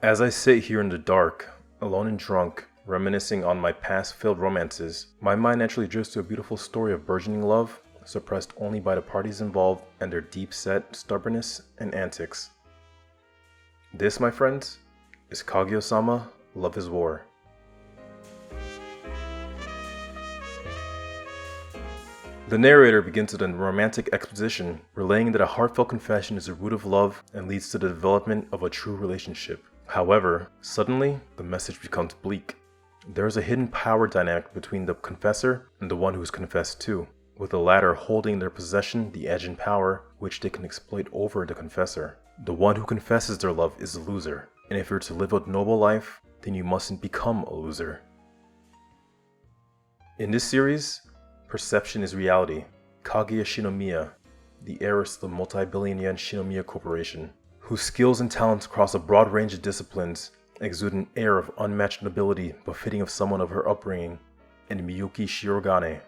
As I sit here in the dark, alone and drunk, reminiscing on my past failed romances, my mind naturally drifts to a beautiful story of burgeoning love, suppressed only by the parties involved and their deep-set stubbornness and antics. This, my friends, is Kaguya-sama, Love is War. The narrator begins with a romantic exposition, relaying that a heartfelt confession is the root of love and leads to the development of a true relationship. However, suddenly, the message becomes bleak. There is a hidden power dynamic between the confessor and the one who is confessed to, with the latter holding in their possession the edge and power which they can exploit over the confessor. The one who confesses their love is the loser, and if you're to live a noble life, then you mustn't become a loser. In this series, perception is reality. Kaguya Shinomiya, the heiress of the multi-billion-yen Shinomiya Corporation, whose skills and talents cross a broad range of disciplines, exude an air of unmatched nobility befitting of someone of her upbringing, and Miyuki Shirogane,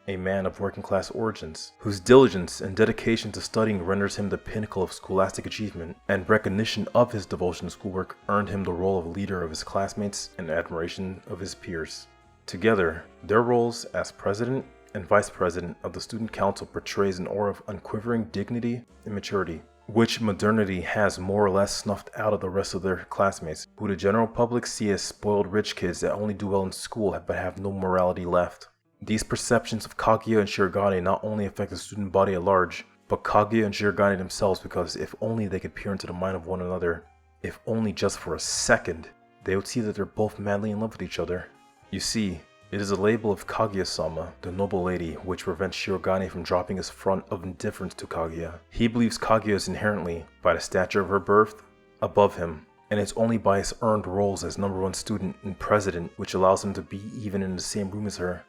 a man of working-class origins, whose diligence and dedication to studying renders him the pinnacle of scholastic achievement, and recognition of his devotion to schoolwork earned him the role of leader of his classmates and admiration of his peers. Together, their roles as president and vice president of the student council portrays an aura of unquivering dignity and maturity, which modernity has more or less snuffed out of the rest of their classmates, who the general public see as spoiled rich kids that only do well in school but have no morality left. These perceptions of Kaguya and Shirogane not only affect the student body at large, but Kaguya and Shirogane themselves, because if only they could peer into the mind of one another, if only just for a second, they would see that they're both madly in love with each other. You see, it is a label of Kaguya-sama, the noble lady, which prevents Shirogane from dropping his front of indifference to Kaguya. He believes Kaguya is inherently, by the stature of her birth, above him, and it's only by his earned roles as #1 student and president which allows him to be even in the same room as her.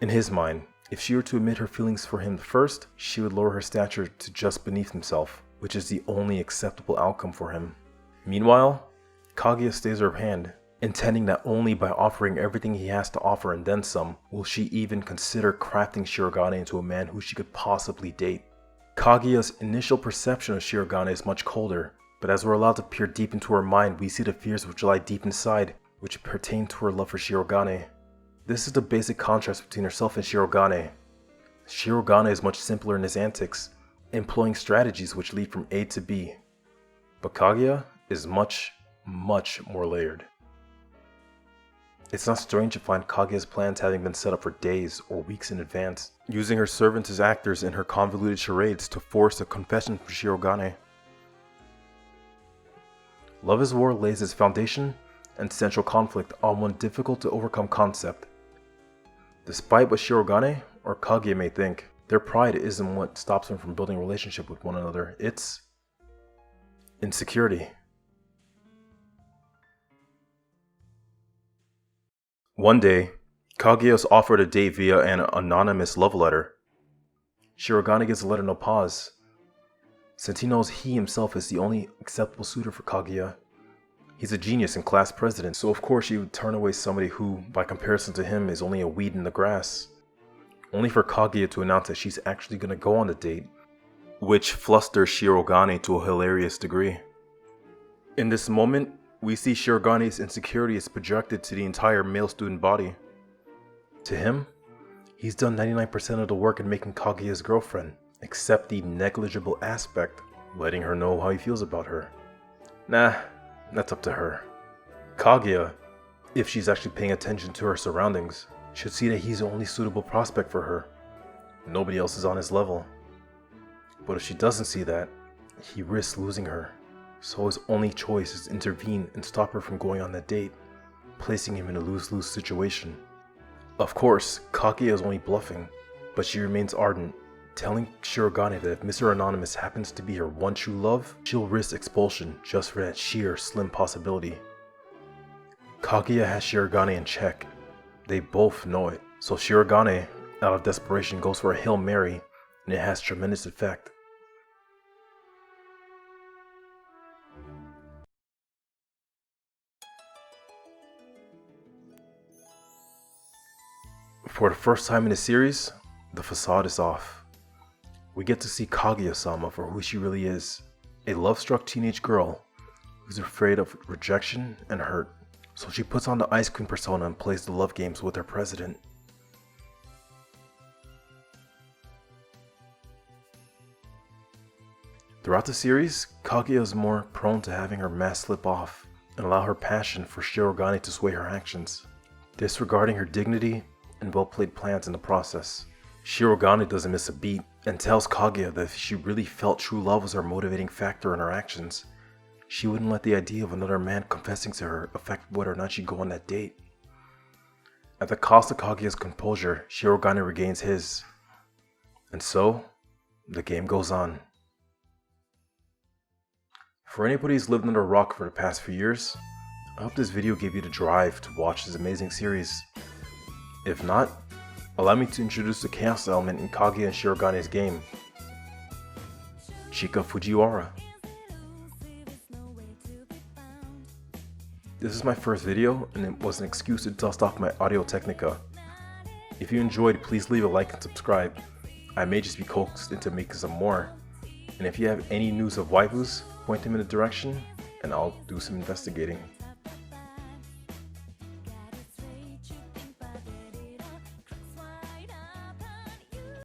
In his mind, if she were to admit her feelings for him first, she would lower her stature to just beneath himself, which is the only acceptable outcome for him. Meanwhile, Kaguya stays her hand, intending that only by offering everything he has to offer and then some, will she even consider crafting Shirogane into a man who she could possibly date. Kaguya's initial perception of Shirogane is much colder, but as we're allowed to peer deep into her mind, we see the fears which lie deep inside, which pertain to her love for Shirogane. This is the basic contrast between herself and Shirogane. Shirogane is much simpler in his antics, employing strategies which lead from A to B, but Kaguya is much more layered. It's not strange to find Kaguya's plans having been set up for days or weeks in advance, using her servants as actors in her convoluted charades to force a confession from Shirogane. Love is War lays its foundation and central conflict on one difficult to overcome concept. Despite what Shirogane or Kaguya may think, their pride isn't what stops them from building a relationship with one another, it's insecurity. One day, Kaguya is offered a date via an anonymous love letter. Shirogane gives the letter no pause, since he knows he himself is the only acceptable suitor for Kaguya. He's a genius and class president, so of course he would turn away somebody who, by comparison to him, is only a weed in the grass. Only for Kaguya to announce that she's actually going to go on the date, which flusters Shirogane to a hilarious degree. In this moment, we see Shirogane's insecurity is projected to the entire male student body. To him, he's done 99% of the work in making Kaguya his girlfriend, except the negligible aspect, letting her know how he feels about her. Nah, that's up to her. Kaguya, if she's actually paying attention to her surroundings, should see that he's the only suitable prospect for her. Nobody else is on his level. But if she doesn't see that, he risks losing her. So his only choice is to intervene and stop her from going on that date, placing him in a lose-lose situation. Of course, Kaguya is only bluffing, but she remains ardent, telling Shirogane that if Mr. Anonymous happens to be her one true love, she'll risk expulsion just for that sheer slim possibility. Kaguya has Shirogane in check. They both know it, so Shirogane, out of desperation, goes for a Hail Mary, and it has tremendous effect. For the first time in the series, the facade is off. We get to see Kaguya-sama for who she really is, a love-struck teenage girl who's afraid of rejection and hurt. So she puts on the Ice Queen persona and plays the love games with her president. Throughout the series, Kaguya is more prone to having her mask slip off and allow her passion for Shirogane to sway her actions, disregarding her dignity and well-played plans in the process. Shirogane doesn't miss a beat and tells Kaguya that if she really felt true love was her motivating factor in her actions, she wouldn't let the idea of another man confessing to her affect whether or not she'd go on that date. At the cost of Kaguya's composure, Shirogane regains his. And so, the game goes on. For anybody who's lived under a rock for the past few years, I hope this video gave you the drive to watch this amazing series. If not, allow me to introduce the chaos element in Kaguya and Shirogane's game, Chika Fujiwara. This is my first video and it was an excuse to dust off my Audio Technica. If you enjoyed, please leave a like and subscribe. I may just be coaxed into making some more. And if you have any news of waifus, point them in a direction and I'll do some investigating.